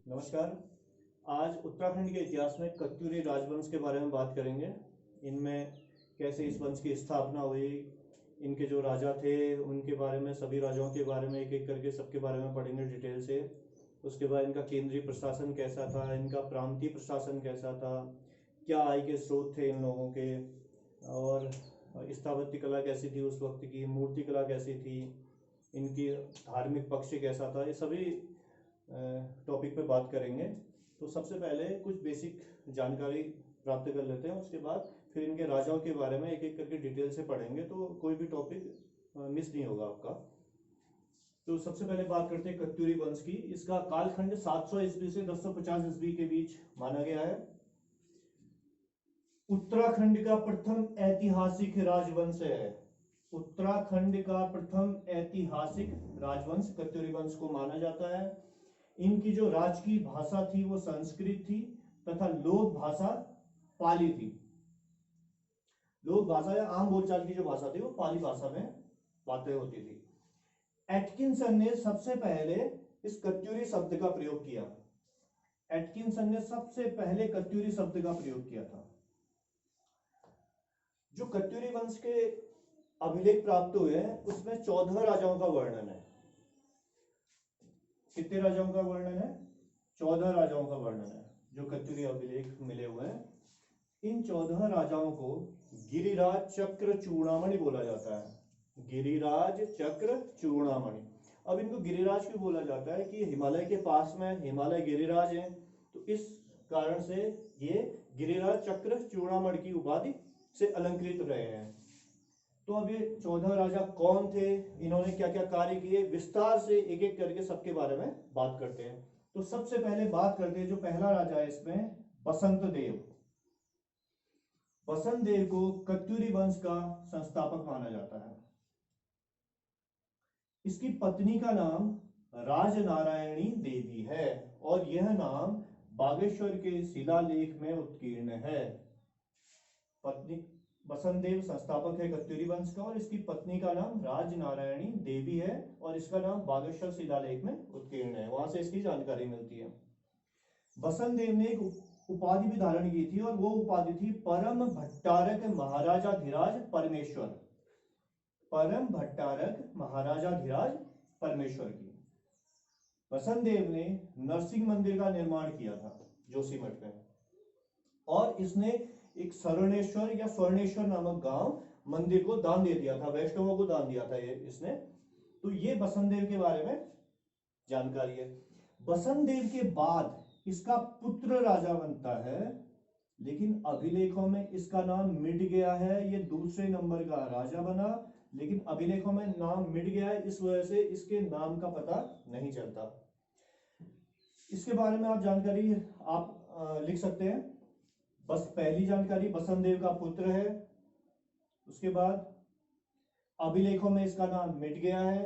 नमस्कार। आज उत्तराखंड के इतिहास में कत्यूरी राजवंश के बारे में बात करेंगे। इनमें कैसे इस वंश की स्थापना हुई, इनके जो राजा थे उनके बारे में, सभी राजाओं के बारे में एक एक करके सबके बारे में पढ़ेंगे डिटेल से। उसके बाद इनका केंद्रीय प्रशासन कैसा था, इनका प्रांतीय प्रशासन कैसा था, क्या आय के स्रोत थे इन लोगों के, और स्थापत्य कला कैसी थी उस वक्त की, मूर्ति कला कैसी थी, इनकी धार्मिक पक्ष कैसा था, ये सभी टॉपिक पे बात करेंगे। तो सबसे पहले कुछ बेसिक जानकारी प्राप्त कर लेते हैं, उसके बाद फिर इनके राजाओं के बारे में एक एक करके डिटेल से पढ़ेंगे, तो कोई भी टॉपिक मिस नहीं होगा आपका। तो सबसे पहले बात करते हैं कत्यूरी वंश की। इसका कालखंड 700 ईस्वी से 1050 ईस्वी के बीच माना गया है। उत्तराखंड का प्रथम ऐतिहासिक राजवंश है। उत्तराखंड का प्रथम ऐतिहासिक राजवंश कत्यूरी वंश को माना जाता है। इनकी जो राजकीय भाषा थी वो संस्कृत थी तथा लोक भाषा पाली थी। लोक भाषा या आम बोलचाल की जो भाषा थी वो पाली भाषा में बातें होती थी। एटकिंसन ने सबसे पहले इस कत्यूरी शब्द का प्रयोग किया। एटकिंसन ने सबसे पहले कत्यूरी शब्द का प्रयोग किया था। जो कत्यूरी वंश के अभिलेख प्राप्त हुए हैं उसमें 14 राजाओं का वर्णन है। कितने राजाओं का वर्णन है? 14 राजाओं का वर्णन है जो कत्यूरी अभिलेख मिले हुए हैं। इन 14 राजाओं को गिरिराज चक्र चूड़ामणि बोला जाता है। गिरिराज चक्र चूड़ामणि। अब इनको गिरिराज क्यों बोला जाता है कि हिमालय के पास में हिमालय गिरिराज है, तो इस कारण से ये गिरिराज चक्र चूड़ामणि की उपाधि से अलंकृत रहे हैं। तो अब ये 14 राजा कौन थे, इन्होंने क्या क्या कार्य किए, विस्तार से एक एक करके सबके बारे में बात करते हैं। तो सबसे पहले बात करते हैं जो पहला राजा है इसमें, बसंत देव। बसंत देव को कत्यूरी वंश का संस्थापक माना जाता है। इसकी पत्नी का नाम राजनारायणी देवी है और यह नाम बागेश्वर के शिलालेख में उत्कीर्ण है। पत्नी बसंत देव संस्थापक है कत्यूरी वंश का और इसकी पत्नी का नाम राजनारायणी देवी है और इसका नाम बागेश्वर शिलालेख में उत्कीर्ण है, वहां से इसकी जानकारी मिलती है। बसंत देव ने एक उपाधि भी धारण की थी और वो उपाधि थी परम भट्टारक महाराजाधिराज परमेश्वर। परम भट्टारक महाराजाधिराज परमेश्वर की। बसंत देव ने नरसिंह मंदिर का निर्माण किया था जोशीमठ में, और इसने एक शरणेश्वर या स्वर्णेश्वर नामक गांव मंदिर को दान दे दिया था, वैष्णवों को दान दिया था इसने। तो ये बसंत देव के बारे में जानकारी है। बसंत देव के बाद इसका पुत्र राजा बनता है, लेकिन अभिलेखों में इसका नाम मिट गया है। ये दूसरे नंबर का राजा बना, लेकिन अभिलेखों में नाम मिट गया है, इस वजह से इसके नाम का पता नहीं चलता। इसके बारे में आप जानकारी आप लिख सकते हैं। बस पहली जानकारी, बसंत देव का पुत्र है। उसके बाद अभिलेखों में इसका नाम मिट गया है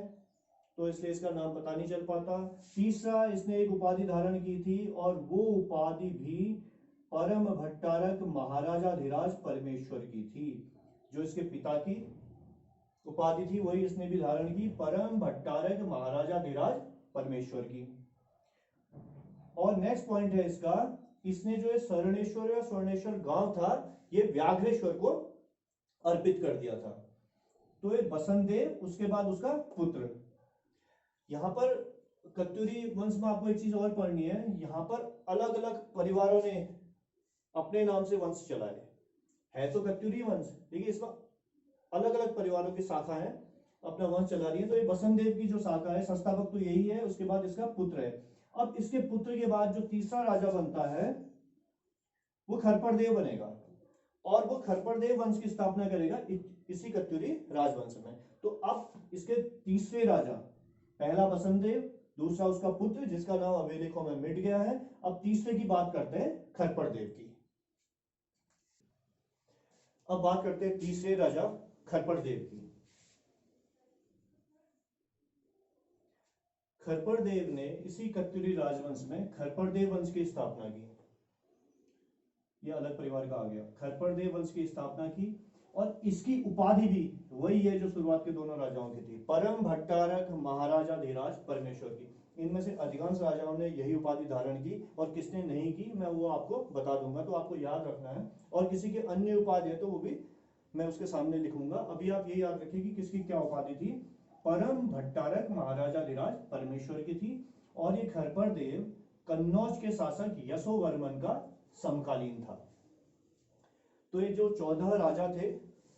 तो इसलिए इसका नाम पता नहीं चल पाता। तीसरा, इसने एक उपाधि धारण की थी और वो उपाधि भी परम भट्टारक महाराजाधिराज परमेश्वर की थी। जो इसके पिता की उपाधि थी वही इसने भी धारण की, परम भट्टारक महाराजाधिराज परमेश्वर की। और नेक्स्ट पॉइंट है इसका, इसने जो है शरणेश्वर या स्वर्णेश्वर गांव था ये व्याघ्रेश्वर को अर्पित कर दिया था। तो ये बसंत देव, उसके बाद उसका पुत्र। यहां पर कत्यूरी वंश में आपको एक चीज और पढ़नी है, यहां पर अलग अलग परिवारों ने अपने नाम से वंश चलाए है। तो कत्यूरी वंश, देखिए इसमें अलग अलग परिवारों की शाखा है अपना वंश चला रही है। तो ये बसंत देव की जो शाखा है, संस्थापक तो यही है, उसके बाद इसका पुत्र है। अब इसके पुत्र के बाद जो तीसरा राजा बनता है वो खरपड़ देव बनेगा और वो खरपड़ देव वंश की स्थापना करेगा इसी कत्यूरी राजवंश में। तो अब इसके तीसरे राजा, पहला बसंत देव, दूसरा उसका पुत्र जिसका नाम अभिलेखों में मिट गया है। अब तीसरे की बात करते हैं, खरपड़ देव की। अब बात करते हैं तीसरे राजा खरपड़ देव की। खरपड़ देव ने इसी कत्यूरी राजवंश में खरपड़ देव वंश की स्थापना की। यह अलग परिवार का आ गया। खरपड़ देव वंश की स्थापना की और इसकी उपाधि भी वही है जो शुरुआत के दोनों राजाओं की थी, परम भट्टारक महाराजाधिराज परमेश्वर की। इनमें से अधिकांश राजाओं ने यही उपाधि धारण की, और किसने नहीं की मैं वो आपको बता दूंगा, तो आपको याद रखना है। और किसी की अन्य उपाधि है तो वो भी मैं उसके सामने लिखूंगा। अभी आप ये याद रखिए कि किसकी क्या उपाधि थी। परम भट्टारक महाराजाधिराज परमेश्वर की थी, और ये खरपरदेव कन्नौज के शासक यशोवर्मन का समकालीन था। तो ये जो 14 राजा थे,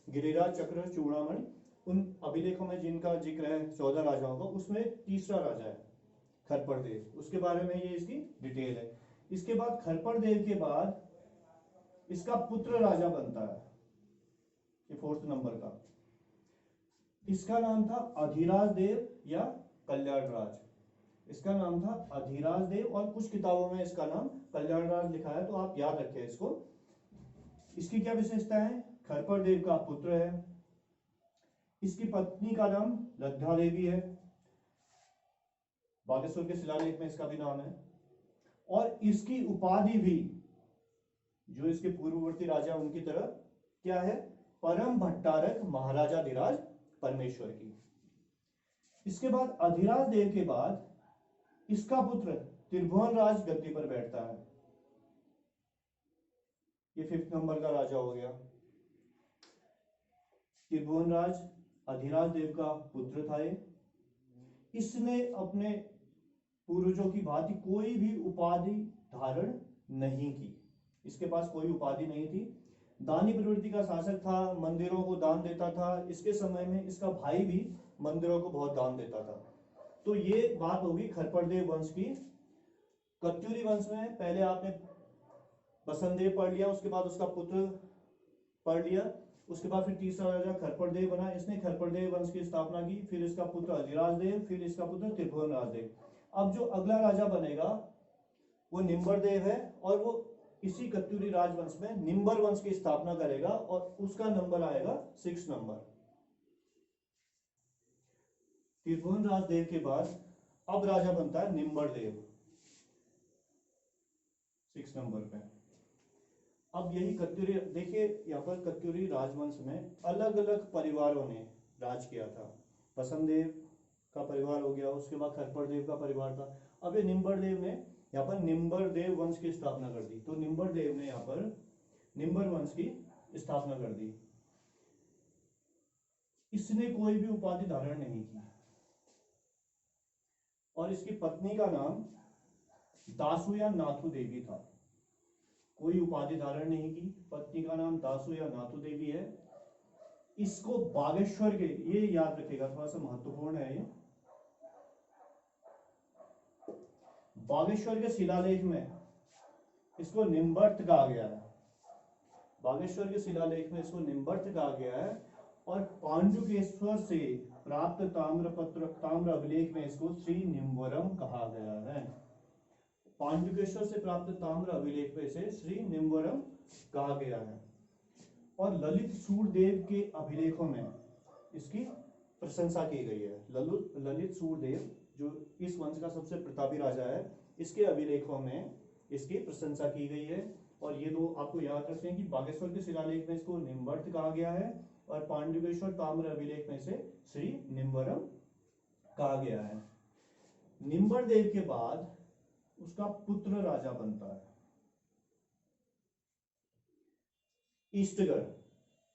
गिरिराज, चक्र, चूड़ामणि, उन अभिलेखों में जिनका जिक्र है 14 राजाओं का, उसमें तीसरा राजा है खरपरदेव। उसके बारे में ये इसकी डिटेल है। इसके बाद खरपरदेव के बाद इसका पुत्र राजा बनता है, ये 4th नंबर का। इसका नाम था अधिराज देव या कल्याणराज। इसका नाम था अधिराज देव, और कुछ किताबों में इसका नाम कल्याणराज लिखा है, तो आप याद रखें इसको। इसकी क्या विशेषता है। खरपरदेव का पुत्र है, इसकी पत्नी का नाम लद्धा देवी है, बागेश्वर के शिलालेख में इसका भी नाम है, और इसकी उपाधि भी जो इसके पूर्ववर्ती राजा उनकी तरह क्या है, परम भट्टारक महाराजाधिराज परमेश्वर की। इसके बाद अधिराज देव के बाद इसका पुत्र त्रिभुवन राज गद्दी पर बैठता है, ये 5th नंबर का राजा हो गया। त्रिभुवन राज अधिराज देव का पुत्र था ये। इसने अपने पूर्वजों की भांति कोई भी उपाधि धारण नहीं की, इसके पास कोई उपाधि नहीं थी। दानी प्रवृत्ति का शासक था, मंदिरों को दान देता था। इसके समय में इसका भाई भी मंदिरों को बहुत दान देता था। तो ये बात होगी खरपरदेव वंश की। कत्यूरी वंश में पहले आपने बसंतदेव पढ़ लिया, उसके बाद उसका पुत्र पढ़ लिया, उसके बाद फिर तीसरा राजा खरपरदेव बना। इसने खरपरदेव वंश की स्थापना की, फिर इसका पुत्र अधिराज देव, फिर इसका पुत्र त्रिभुवन राजदेव। अब जो अगला राजा बनेगा वो निम्बरदेव है, और वो इसी कत्यूरी राजवंश में निम्बर वंश की स्थापना करेगा, और उसका नंबर आएगा 6 नंबर। त्रिभुवन राजदेव के बाद अब राजा बनता है निम्बरदेव 6 नंबर पे। अब यही कत्यूरी, देखिए यहाँ पर कत्यूरी राजवंश में अलग अलग परिवारों ने राज किया था। बसंतदेव का परिवार हो गया, उसके बाद खरपरदेव का परिवार था। अब ये निम्बरदेव ने यहाँ पर निम्बरदेव वंश की स्थापना कर दी। तो निम्बरदेव ने यहाँ पर निम्बर वंश की स्थापना कर दी। इसने कोई भी उपाधि धारण नहीं की, और इसकी पत्नी का नाम दासु या नाथु देवी था। कोई उपाधि धारण नहीं की, पत्नी का नाम दासु या नाथु देवी है। इसको बागेश्वर के, ये याद रखेगा, थोड़ा सा महत्वपूर्ण है ये, बागेश्वर के शिलालेख में इसको निम्बर्त कहा गया है। बागेश्वर के शिलालेख में इसको निम्बर्त कहा गया है, और पांडुकेश्वर से प्राप्त ताम्र अभिलेख में इसको श्री निम्बरम कहा गया है। पांडुकेश्वर से प्राप्त ताम्र अभिलेख में इसे श्री निम्बरम कहा गया है। और ललित सूरदेव के अभिलेखों में इसकी प्रशंसा की गई है। ललित सूरदेव जो इस वंश का सबसे प्रतापी राजा है, इसके अभिलेखों में इसकी प्रशंसा की गई है। और ये दो आपको याद रखते हैं कि बागेश्वर के शिलालेख में इसको निम्बर्त कहा गया है, और पांडुकेश्वर ताम्र अभिलेख में इसे श्री निम्बरम कहा गया है। निम्बरदेव के बाद उसका पुत्र राजा बनता है ईष्टगढ़।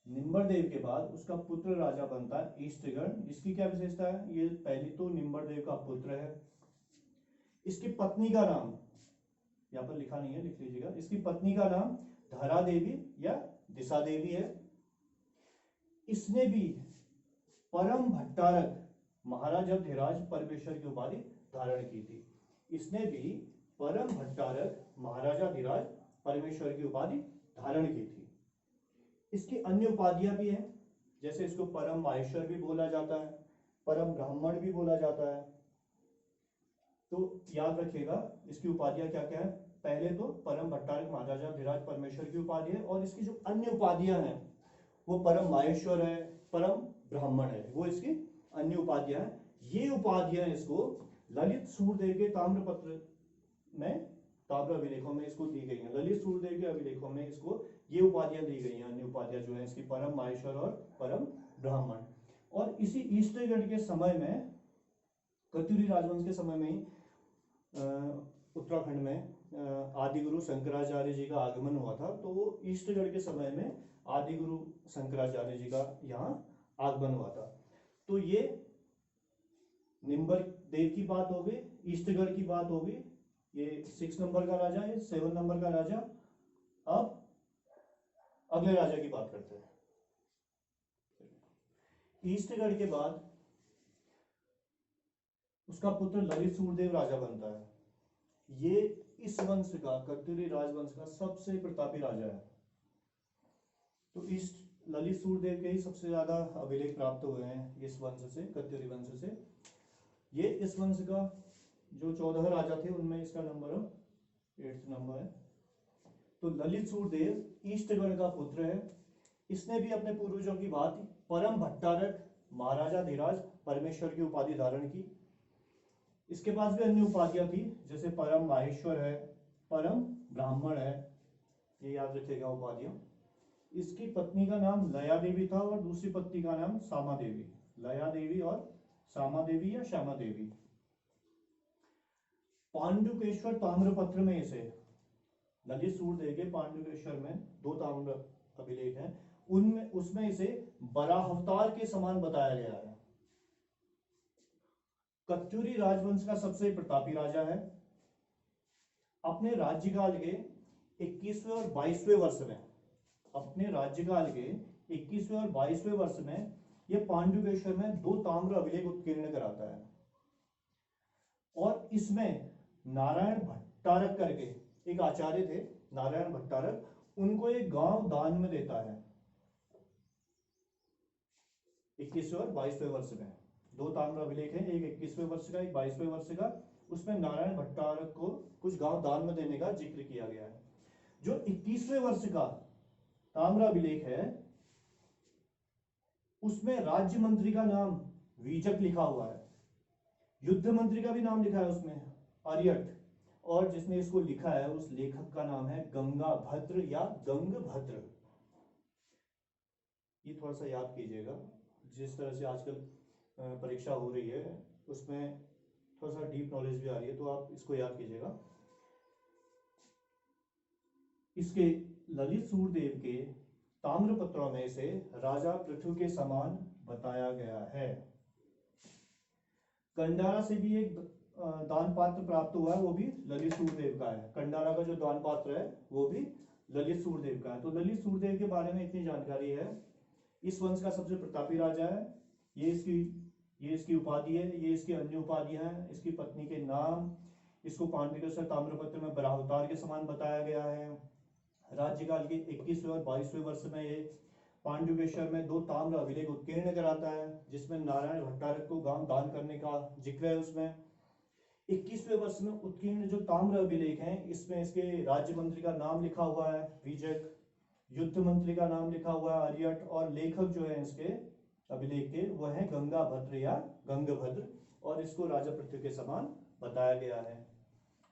निम्बरदेव के बाद उसका पुत्र राजा बनता है ईष्टगढ़। इसकी क्या विशेषता है, ये पहली तो निम्बरदेव का पुत्र है। इसकी पत्नी का नाम यहाँ पर लिखा नहीं है, लिख लीजिएगा। इसकी पत्नी का नाम धरा देवी या दिशा देवी है। इसने भी परम भट्टारक महाराजाधिराज परमेश्वर की उपाधि धारण की थी। इसने भी परम भट्टारक महाराजाधिराज परमेश्वर की उपाधि धारण की थी। इसकी अन्य उपाधियां भी हैं, जैसे इसको परम माहेश्वर भी बोला जाता है, परम ब्राह्मण भी बोला जाता है। तो याद रखिएगा इसकी उपाधियां क्या क्या है। पहले तो परम भट्टारक महाराजाधिराज परमेश्वर की उपाधि है, और इसकी जो अन्य उपाधियां हैं वो परम माहेश्वर है, परम ब्राह्मण है, वो इसकी अन्य उपाधियां हैं। ये उपाधियां इसको ललित सूरदेव के ताम्रपत्र में, ताम्र अभिलेखों में इसको दी गई हैं। ललित सूरदेव के अभिलेखों में इसको ये उपाधियां दी गई हैं। अन्य उपाधियां जो है इसकी परम माहेश्वर और परम ब्राह्मण। और इसी ईष्टगढ़ के समय में, कत्यूरी राजवंश के समय में ही उत्तराखंड में आदि गुरु शंकराचार्य जी का आगमन हुआ था, तो वो ईस्टगढ़ के समय में आदि गुरु शंकराचार्य जी का यहाँ आगमन हुआ था। तो ये निम्बर देव की बात हो गई, ईस्टगढ़ की बात हो गई, ये 6 नंबर का राजा, ये 7 नंबर का राजा। अब अगले राजा की बात करते हैं। ईस्टगढ़ के बाद उसका पुत्र ललित सूरदेव राजा बनता है। ये इस वंश का, कत्यूरी राजवंश का सबसे प्रतापी राजा है। तो इस ललित सूरदेव के ही सबसे ज्यादा अभिलेख प्राप्त हुए हैं इस वंश से, कत्यूरी वंश से। ये इस वंश का जो 14 राजा थे उनमें इसका नंबर 8th नंबर है। तो ललित सूरदेव ईस्टगढ़ का पुत्र है। इसने भी अपने पूर्वजों की बात परम भट्टारक महाराजा धीराज परमेश्वर की उपाधि धारण की। इसके पास भी अन्य उपाधियां थी, जैसे परम माहेश्वर है, परम ब्राह्मण है, ये याद रखिएगा उपाधियां। इसकी पत्नी का नाम लया देवी था और दूसरी पत्नी का नाम सामा देवी। लया देवी और सामा देवी या श्यामा देवी। पांडुकेश्वर ताम्रपत्र में इसे, ललित सूरदेव के पांडुकेश्वर में 2 ताम्र अभिलेख हैं, उनमें उसमें इसे बराह अवतार के समान बताया गया है। कत्यूरी राजवंश का सबसे प्रतापी राजा है। अपने राज्यकाल के 21वें और 22वें वर्ष में, अपने राज्यकाल के 21वें और 22वें वर्ष में यह पांडुकेश्वर में 2 ताम्र अभिलेख उत्कीर्ण कराता है। और इसमें नारायण भट्टारक करके एक आचार्य थे, नारायण भट्टारक, उनको एक गांव दान में देता है 21वें और 22वें वर्ष में। 2 ताम्र अभिलेख हैं, एक 21वें वर्ष का, एक 22वें वर्ष का। उसमें नारायण भट्टारक को कुछ गांव दान में देने का जिक्र किया गया है। जो 21वें वर्ष का ताम्र अभिलेख है उसमें राज्य मंत्री का नाम वीजक लिखा हुआ है, युद्ध मंत्री का भी नाम लिखा है उसमें, आर्यट, और जिसने इसको लिखा है उस लेखक का नाम है गंगाभद्र या गंगभद्र। ये थोड़ा सा याद कीजिएगा, जिस तरह से आजकल परीक्षा हो रही है उसमें थोड़ा सा डीप नॉलेज भी आ रही है, तो आप इसको याद कीजिएगा। इसके ललित सूरदेव के ताम्रपत्रों में से राजा पृथु के समान बताया गया है। कंडारा से भी एक दान पात्र प्राप्त हुआ है, वो भी ललित सूरदेव का है। कंडारा का जो दान पात्र है वो भी ललित सूरदेव का है। तो ललित सूरदेव के बारे में इतनी जानकारी है। इस वंश का सबसे प्रतापी राजा है। ये इसकी उपाधि है, ये इसकी अन्य उपाधियां हैं, इसकी पत्नी के नाम, इसको पांडुकेश्वर ताम्रपत्र में बराहवतार के समान बताया गया है। राज्यकाल के 21वें और 22वें वर्ष में ये पांडुकेश्वर में 2 ताम्र अभिलेख उत्कीर्ण कराता है, जिसमें नारायण भट्टारक को गांव दान करने का जिक्र है। उसमें 21वें वर्ष में उत्कीर्ण जो ताम्र अभिलेख हैं, इसमें इसके राज्य मंत्री का नाम लिखा हुआ है वीजक, युद्ध मंत्री का नाम लिखा हुआ है आर्यट, और लेखक जो है इसके अभिलेख के वो है गंगाभद्र या गंगभद्र, और इसको राजा पृथ्वी के समान बताया गया है।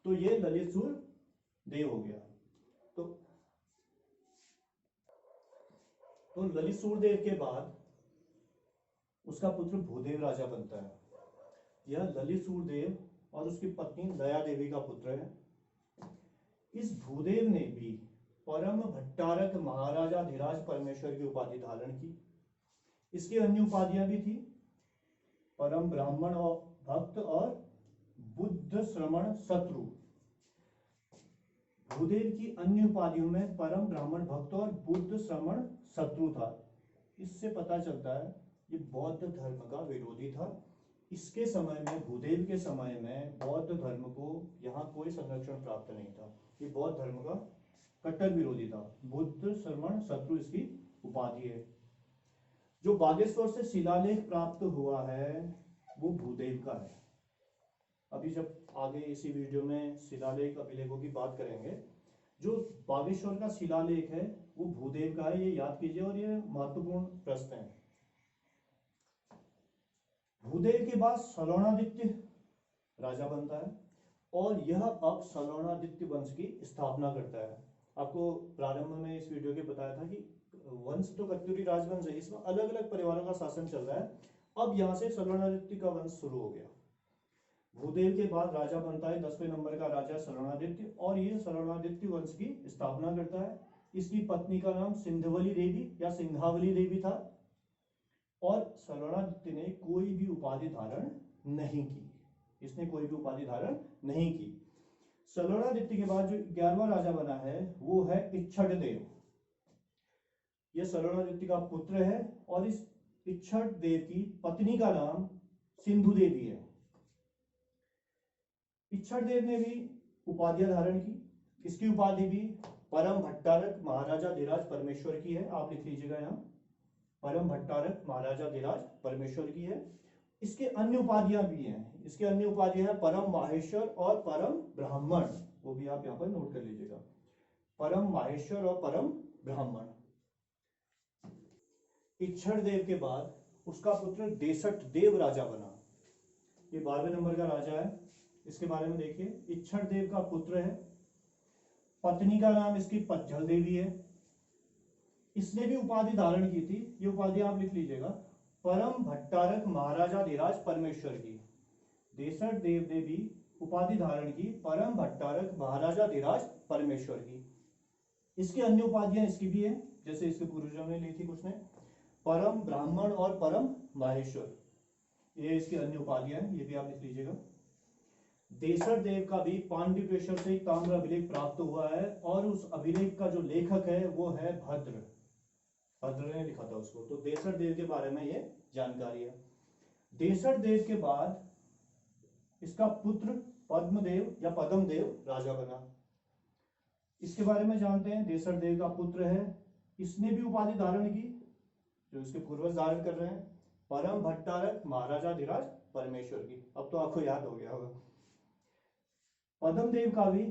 तो ये ललित सूरदेव हो गया। तो ललित सूरदेव के बाद उसका पुत्र भूदेव राजा बनता है। यह ललित सूरदेव और उसकी पत्नी लया देवी का पुत्र है। इस भूदेव ने भी परम भट्टारक महाराजा धीराज परमेश्वर की उपाधि धारण की। इसकी अन्य उपाधियां भी थी, परम ब्राह्मण और भक्त और बुद्ध श्रमण शत्रु। भूदेव की अन्य उपाधियों में परम ब्राह्मण भक्त और बुद्ध श्रमण शत्रु था। इससे पता चलता है ये बौद्ध धर्म का विरोधी था। इसके समय में, भूदेव के समय में, बौद्ध धर्म को यहाँ कोई संरक्षण प्राप्त नहीं था। ये बौद्ध धर्म का कट्टर विरोधी था। बुद्ध श्रमण शत्रु इसकी उपाधि है। जो बागेश्वर से शिलालेख प्राप्त हुआ है वो भूदेव का है। अभी जब आगे इसी वीडियो में शिलालेख अभिलेखों की बात करेंगे, जो बागेश्वर का शिलालेख है वो भूदेव का है, ये याद कीजिए, और ये महत्वपूर्ण प्रश्न है। भूदेव के बाद सलौणादित्य राजा बनता है और यह अब सलौणादित्य वंश की स्थापना करता है। आपको प्रारंभ में इस वीडियो के बताया था कि वंश तो कत्यूरी राजवंश है, इसमें अलग अलग परिवारों का शासन चल रहा है। अब यहाँ से सलौणादित्य का वंश शुरू हो गया। भूदेव के बाद राजा बनता है 10वें नंबर का राजा सरवणादित्य, और ये सरवणादित्य वंश की स्थापना करता है। इसकी पत्नी का नाम सिंधवली देवी या सिंघावली देवी था, और सरवणादित्य ने कोई भी उपाधि धारण नहीं की, इसने कोई भी उपाधि धारण नहीं की। सरवणादित्य के बाद जो 11वां राजा बना है वो है इच्छट देव। यह सरवणादित्य का पुत्र है, और इस इच्छट देव की पत्नी का नाम सिंधु देवी है। इच्छट देव ने भी उपाधियां धारण की। इसकी उपाधि भी परम भट्टारक महाराजा धीराज परमेश्वर की है, आप लिख लीजिएगा यहाँ, परम भट्टारक महाराजा धीराज परमेश्वर की है। इसके अन्य उपाधियां भी हैं, इसके अन्य उपाधियां हैं परम माहेश्वर और परम ब्राह्मण, वो भी आप यहाँ पर नोट कर लीजिएगा, परम माहेश्वर और परम ब्राह्मण। इच्छट देव के बाद उसका पुत्र देसठ देव राजा बना। ये 12वें नंबर का राजा है। इसके बारे में देखिए, इच्छट देव का पुत्र है, पत्नी का नाम इसकी पज्जल देवी है। इसने भी उपाधि धारण की थी, ये उपाधि आप लिख लीजिएगा, परम भट्टारक महाराजा धीराज परमेश्वर की। देसठ देव ने भी उपाधि धारण की परम भट्टारक महाराजा धीराज परमेश्वर की। इसकी अन्य उपाधियां इसकी भी है, जैसे इसके पूर्वजों ने ली थी कुछ ने, परम ब्राह्मण और परम माहेश्वर, ये इसकी अन्य उपाधियां हैं, ये भी आप लिख लीजिएगा। देसठ देव का भी पांडुकेश्वर से एक ताम्र अभिलेख प्राप्त हुआ है, और उस अभिलेख का जो लेखक है वो है भद्र, भद्र ने लिखा था उसको। तो देसठ देव के बारे में ये जानकारी है। देसठ देव के बाद इसका पुत्र पद्मदेव या पद्मदेव राजा बना। इसके बारे में जानते हैं, देसठ देव का पुत्र है, इसने भी उपाधि धारण की जो इसके पूर्वज धारण कर रहे हैं, परम भट्टारक महाराजा धीराज परमेश्वर की। अब तो आपको याद हो गया होगा। पद्मदेव का भी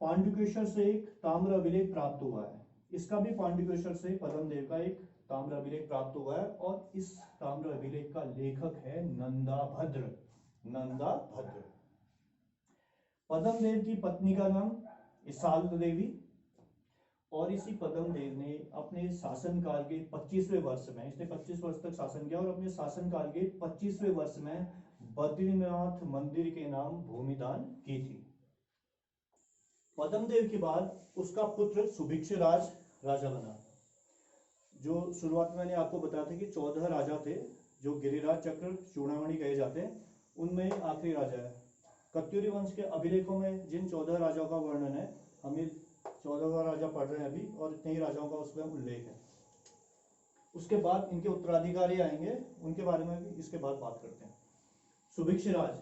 पांडुकेश्वर से एक ताम्र अभिलेख प्राप्त हुआ है। इसका भी पांडुकेश्वर से पद्मदेव का एक ताम्र अभिलेख प्राप्त हुआ है, और इस ताम्र अभिलेख का लेखक है नंदाभद्र, नंदाभद्र। पद्मदेव की पत्नी का नाम इसाल देवी, और इसी पद्मदेव ने अपने शासनकाल के 25वें वर्ष में, इसने 25 वर्ष तक शासन किया, और अपने शासनकाल के 25वें वर्ष में बद्रीनाथ मंदिर के नाम भूमिदान की थी। पद्मदेव के बाद उसका पुत्र सुभिक्षराज राजा बना। जो शुरुआत में मैंने आपको बताया था कि 14 राजा थे जो गिरिराज चक्र चूड़ामणि कहे जाते हैं, उनमें आखिरी राजा है। कत्यूरी वंश के अभिलेखों में जिन 14 राजाओं का वर्णन है, हम 14वां राजा पढ़ रहे हैं अभी, और इतने ही राजाओं का उसमें उल्लेख है। उसके बाद इनके उत्तराधिकारी आएंगे, उनके बारे में भी इसके बाद बात करते हैं। सुभिक्षराज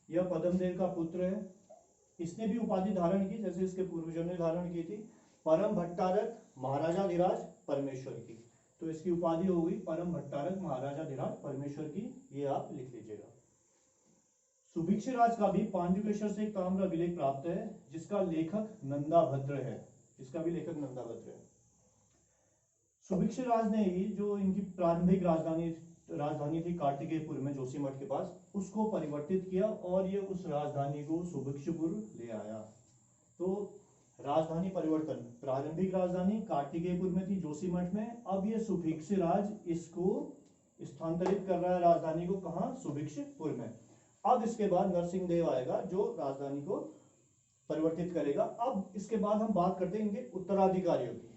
यह पद्मदेव का पुत्र है, इसने भी उपाधि धारण की जैसे इसके पूर्वजों ने धारण की थी, परम भट्टारक महाराजा धीराज परमेश्वर की। तो इसकी उपाधि हो गई परम भट्टारक महाराजा धीराज परमेश्वर की, ये आप लिख लीजिएगा। सुभिक्षराज का भी पांडुकेश्वर से एक ताम्र अभिलेख प्राप्त है, जिसका लेखक नंदाभद्र है, इसका भी लेखक नंदाभद्र है। सुभिक्षराज ने ही जो इनकी प्रारंभिक राजधानी थी कार्तिकेयपुर में जोशीमठ के पास, उसको परिवर्तित किया, और ये उस राजधानी को सुभिक्षपुर ले आया। तो राजधानी परिवर्तन, प्रारंभिक राजधानी कार्तिकेयपुर में थी जोशीमठ में, अब ये सुभिक्षराज इसको स्थानांतरित कर रहा है राजधानी को, कहाँ, सुभिक्षपुर में। अब इसके बाद नरसिंह देव आएगा जो राजधानी को परिवर्तित करेगा। अब इसके बाद हम बात करते हैं इनके उत्तराधिकारियों की।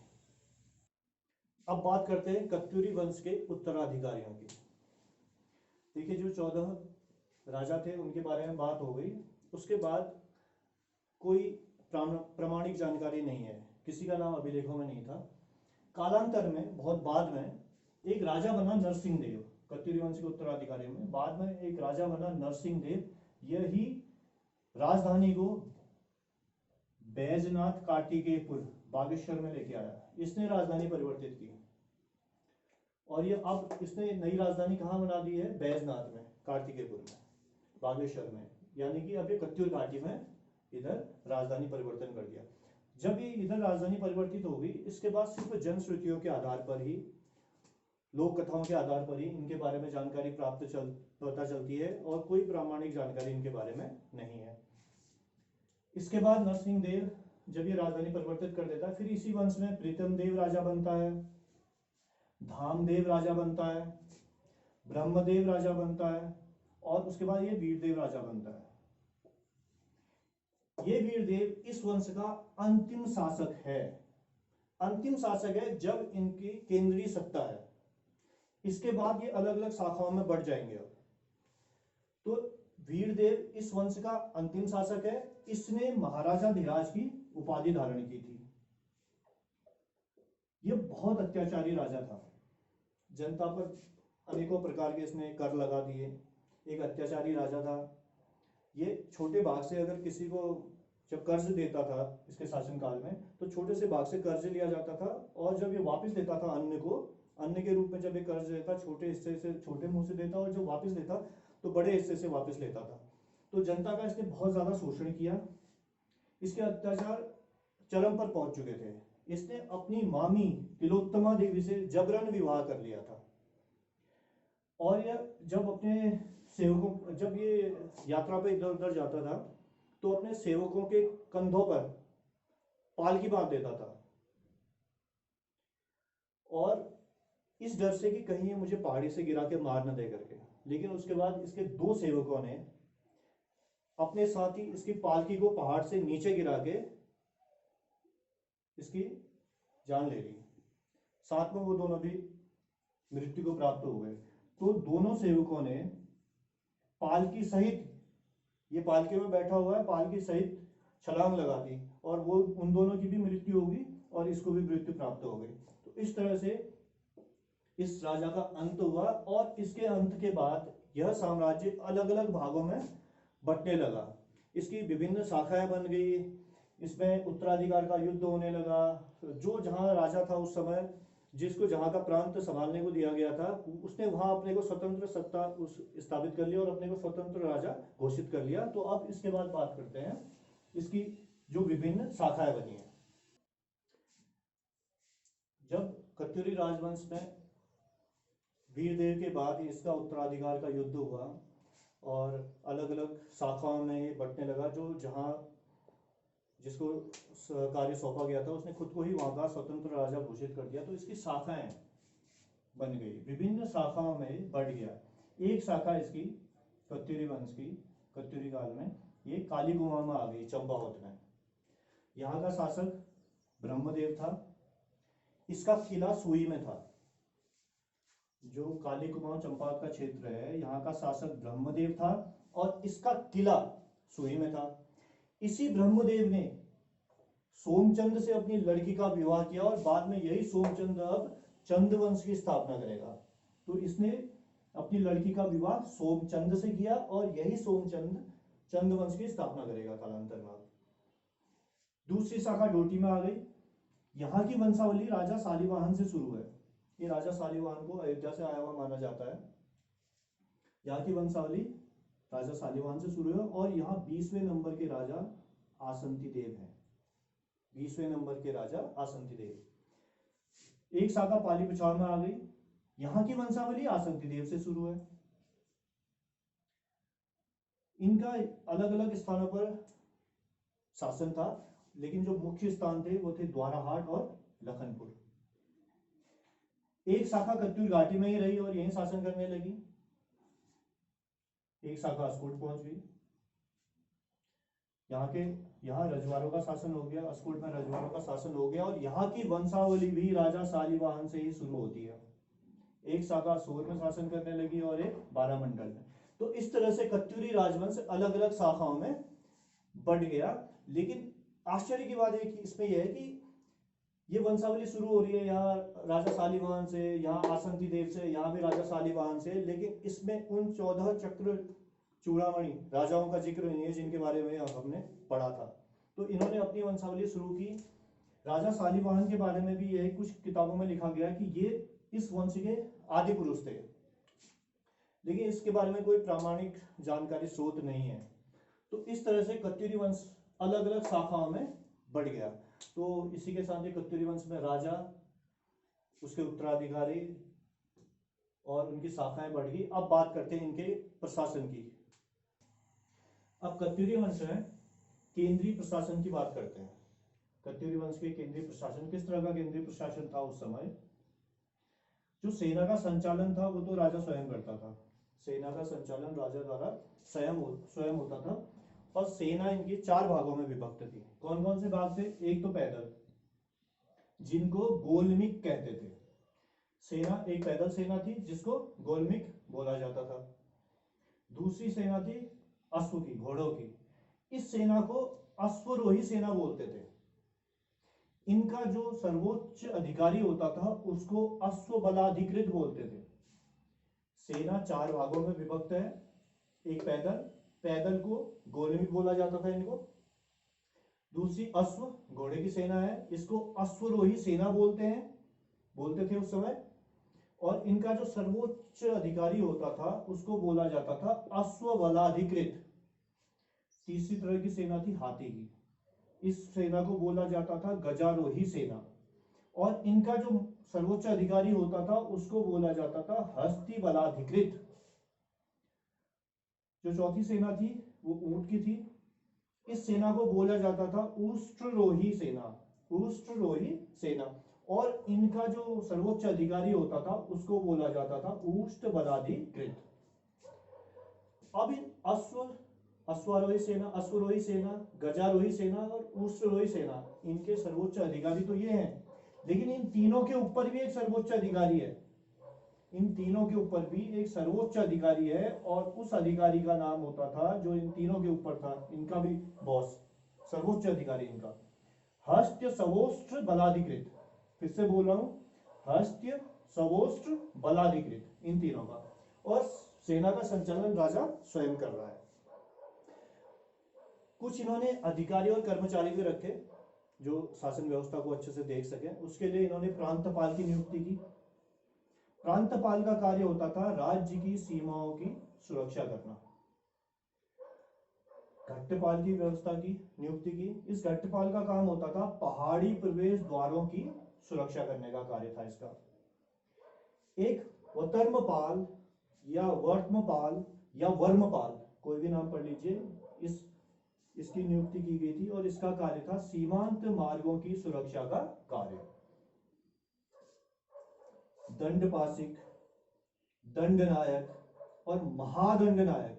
अब बात करते हैं कत्यूरी वंश के उत्तराधिकारियों की। देखिए, जो 14 राजा थे उनके बारे में बात हो गई। उसके बाद कोई प्रामाणिक जानकारी नहीं है, किसी का नाम अभिलेखों में नहीं था। कालांतर में, बहुत बाद में, एक राजा बना नरसिंह देव, कत्यूरी वंश के उत्तराधिकारियों में बाद में एक राजा बना नरसिंह देव। यही राजधानी को बैजनाथ कार्तिकेयपुर बागेश्वर में लेके आया, इसने राजधानी परिवर्तित की, और ये अब इसने नई राजधानी कहाँ बना दी है, बैजनाथ में, कार्तिकेयपुर में, बागेश्वर में, यानी कि अब ये कत्यूर घाटी में इधर राजधानी परिवर्तन कर दिया। जब ये इधर राजधानी परिवर्तित हो गई, इसके बाद सिर्फ जनश्रुतियों के आधार पर ही, लोक कथाओं के आधार पर ही इनके बारे में जानकारी पता चलती है, और कोई प्रामाणिक जानकारी इनके बारे में नहीं है। इसके बाद नरसिंह देव जब ये राजधानी परिवर्तित कर देता है, फिर इसी वंश में प्रीतम देव राजा बनता है, धामदेव राजा बनता है, ब्रह्मदेव राजा बनता है, और उसके बाद ये वीरदेव राजा बनता है। ये वीरदेव इस वंश का अंतिम शासक है। अंतिम शासक है जब इनकी केंद्रीय सत्ता है। इसके बाद ये अलग अलग शाखाओं में बढ़ जाएंगे। अब तो वीरदेव इस वंश का अंतिम शासक है। इसने महाराजा धीराज की उपाधि धारण की थी। यह बहुत अत्याचारी राजा था। जनता पर अनेकों प्रकार के इसने कर लगा दिए। एक अत्याचारी राजा था। ये छोटे भाग से अगर किसी को जब कर्ज देता था इसके शासनकाल में, तो छोटे से भाग से कर्ज लिया जाता था, और जब ये वापस देता था अन्न को, अन्न के रूप में जब ये कर्ज देता, छोटे हिस्से से छोटे मुंह से देता, और जब वापस देता तो बड़े हिस्से से वापस लेता था। तो जनता का इसने बहुत ज्यादा शोषण किया। इसके अत्याचार चरम पर पहुंच चुके थे। इसने अपनी मामी तिलोत्तमा देवी से जबरन विवाह कर लिया था। और यह जब अपने सेवकों, जब ये यात्रा पे इधर उधर जाता था, तो अपने सेवकों के कंधों पर पालकी बांध देता था, और इस डर से कि कहीं ये मुझे पहाड़ी से गिरा के मार न दे करके। लेकिन उसके बाद इसके दो सेवकों ने अपने साथ ही इसकी पालकी को पहाड़ से नीचे गिरा के इसकी जान ले ली। साथ में वो दोनों भी मृत्यु को प्राप्त हो गए। तो दोनों सेवकों ने पालकी सहित, ये पालकी में बैठा हुआ है, पालकी सहित छलांग लगा दी, और वो उन दोनों की भी मृत्यु होगी और इसको भी मृत्यु प्राप्त हो गई। तो इस तरह से इस राजा का अंत हुआ, और इसके अंत के बाद यह साम्राज्य अलग अलग भागों में बंटने लगा। इसकी विभिन्न शाखाएं बन गई। इसमें उत्तराधिकार का युद्ध होने लगा। जो जहां राजा था उस समय, जिसको जहां का प्रांत संभालने को दिया गया था, उसने वहां अपने को स्वतंत्र सत्ता स्थापित कर लिया और अपने को स्वतंत्र राजा घोषित कर लिया। तो अब इसके बाद बात करते हैं इसकी जो विभिन्न शाखाएं बनी है। जब कत्यूरी राजवंश में वीरदेव के बाद इसका उत्तराधिकार का युद्ध हुआ और अलग अलग शाखाओं में ये बंटने लगा, जो जहां जिसको कार्य सौंपा गया था उसने खुद को ही वहां का स्वतंत्र राजा घोषित कर दिया। तो इसकी शाखाएं बन गई, विभिन्न शाखाओं में बढ़ गया। एक शाखा इसकी कत्यूरी वंश की कत्यूरी काल में ये काली कुमां में आ गई, चंपावत में। यहाँ का शासक ब्रह्मदेव था। इसका किला सुई में था। जो काली कुमाऊं चंपावत का क्षेत्र है, यहाँ का शासक ब्रह्मदेव था और इसका किला सुई में था। इसी ब्रह्मदेव ने सोमचंद से अपनी लड़की का विवाह किया, और बाद में यही सोमचंद अब चंद्रवंश की स्थापना करेगा। तो इसने अपनी लड़की का विवाह सोमचंद से किया, और यही सोमचंद चंद्रवंश की स्थापना करेगा कालांतर में। दूसरी शाखा डोटी में आ गई। यहाँ की वंशावली राजा शालिवाहन से शुरू है। ये राजा शालिवाहन को अयोध्या से आया हुआ माना जाता है। यहाँ की वंशावली राजा शालिवाहन से शुरू है, और यहाँ 20वें नंबर के राजा आसंती देव हैं। 20वें नंबर के राजा आसंती देव। एक शाखा पाली पिछाड़ में आ गई। यहाँ की वंशावली आसंती देव से शुरू है। इनका अलग अलग स्थानों पर शासन था, लेकिन जो मुख्य स्थान थे वो थे द्वाराहाट और लखनपुर। एक शाखा कत्यूर घाटी में ही रही और यहीं शासन करने लगी। एक शाखा अस्कोट पहुंच गई। यहाँ रजवाड़ों का शासन हो गया, अस्कोट में रजवाड़ों का शासन हो गया, और यहाँ की वंशावली भी राजा शालिवाहन से ही शुरू होती है। एक शाखा सोर में शासन करने लगी और एक बारामंडल में। तो इस तरह से कत्यूरी राजवंश अलग अलग शाखाओं में बढ़ गया। लेकिन आश्चर्य की बात इसमें यह है कि ये वंशावली शुरू हो रही है यहाँ राजा शालिवाहन से, यहाँ आसंती देव से, यहाँ भी राजा शालिवाहन से, लेकिन इसमें उन 14 चक्र चूड़ामणि राजाओं का जिक्र नहीं है जिनके बारे में हमने पढ़ा था। तो इन्होंने अपनी वंशावली शुरू की। राजा शालिवाहन के बारे में भी यह कुछ किताबों में लिखा गया कि ये इस वंश के आदि पुरुष थे, लेकिन इसके बारे में कोई प्रामाणिक जानकारी स्रोत नहीं है। तो इस तरह से कत्यूरी वंश अलग अलग शाखाओं में बढ़ गया। तो इसी के साथ ही कत्यूरी वंश में राजा, उसके उत्तराधिकारी और उनकी शाखाएं बढ़ गई। अब बात करते हैं इनके प्रशासन की। अब कत्यूरी वंश में केंद्रीय प्रशासन की बात करते हैं। कत्यूरी वंश के केंद्रीय प्रशासन, किस तरह का केंद्रीय प्रशासन था उस समय? जो सेना का संचालन था वो तो राजा स्वयं करता था। सेना का संचालन राजा द्वारा स्वयं होता था, और सेना इनकी 4 भागों में विभक्त थी। कौन कौन से भाग थे? एक तो पैदल, जिनको गोलमिक कहते थे। सेना, एक पैदल सेना थी जिसको गोलमिक बोला जाता था। दूसरी सेना थी अश्व की, घोड़ों की। इस सेना को अश्वरोही सेना बोलते थे। इनका जो सर्वोच्च अधिकारी होता था उसको अश्वबलाधिकृत बोलते थे। सेना 4 भागों में विभक्त है। एक पैदल, पैदल को गोलमिक बोला जाता था इनको। दूसरी अश्व, घोड़े की सेना है, इसको अश्वरोही सेना बोलते थे उस समय। और इनका जो सर्वोच्च अधिकारी होता था उसको बोला जाता था अश्वबलाधिकृत। तीसरी तरह की सेना थी हाथी की। इस सेना को बोला जाता था गजारोही सेना। और इनका जो सर्वोच्च अधिकारी होता था उसको बोला जाता था हस्ती बलाधिकृत। जो चौथी सेना थी वो ऊंट की थी। इस सेना को बोला जाता था उष्ट्ररोही सेना, उष्ट्ररोही सेना। और इनका जो सर्वोच्च अधिकारी होता था उसको बोला जाता था उष्ट बलाधिकृत। अब इन अश्वारोही सेना, गजारोही सेना और उष्ट्ररोही सेना, इनके सर्वोच्च अधिकारी तो ये हैं, लेकिन इन तीनों के ऊपर भी एक सर्वोच्च अधिकारी है। इन तीनों के ऊपर भी एक सर्वोच्च अधिकारी है और उस अधिकारी का नाम होता था, जो इन तीनों के ऊपर था, इनका भी बॉस, सर्वोच्च अधिकारी इनका, हस्त्य सवोष्ट्र बलाधिकृत। फिर से बोल रहा हूं, हस्त्य सवोष्ट्र बलाधिकृत, इन तीनों का। और सेना का संचालन राजा स्वयं कर रहा है। कुछ इन्होंने अधिकारी और कर्मचारी भी रखे जो शासन व्यवस्था को अच्छे से देख सके। उसके लिए इन्होंने प्रांतपाल की नियुक्ति की। प्रांतपाल का कार्य होता था राज्य की सीमाओं की सुरक्षा करना। घट्टपाल की व्यवस्था की नियुक्ति की। इस घट्टपाल का काम होता था पहाड़ी प्रवेश द्वारों की सुरक्षा करने का कार्य था इसका। एक वतर्मपाल या वर्तमपाल या वर्मपाल, कोई भी नाम पढ़ लीजिए, इसकी नियुक्ति की गई थी और इसका कार्य था सीमांत मार्गों की सुरक्षा का कार्य। दंडपासिक, दंडनायक और महादंडनायक,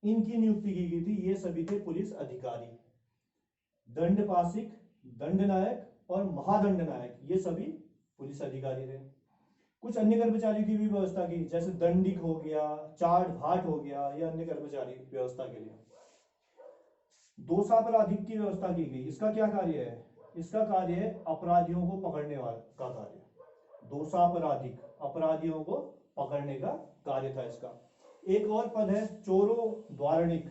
इनकी नियुक्ति की गई थी। ये सभी थे पुलिस अधिकारी। दंडपासिक, दंडनायक और महादंडनायक, ये सभी पुलिस अधिकारी थे। कुछ अन्य कर्मचारी की भी व्यवस्था की, जैसे दंडिक हो गया, चार्ट भाट हो गया, या अन्य कर्मचारी व्यवस्था के लिए। दोषापराधिक की व्यवस्था की गई। इसका क्या कार्य है? इसका कार्य है अपराधियों को पकड़ने वाला का कार्य। दोषापराधिक, अपराधियों को पकड़ने का कार्य था इसका। एक और पद है चोरो द्वारणिक।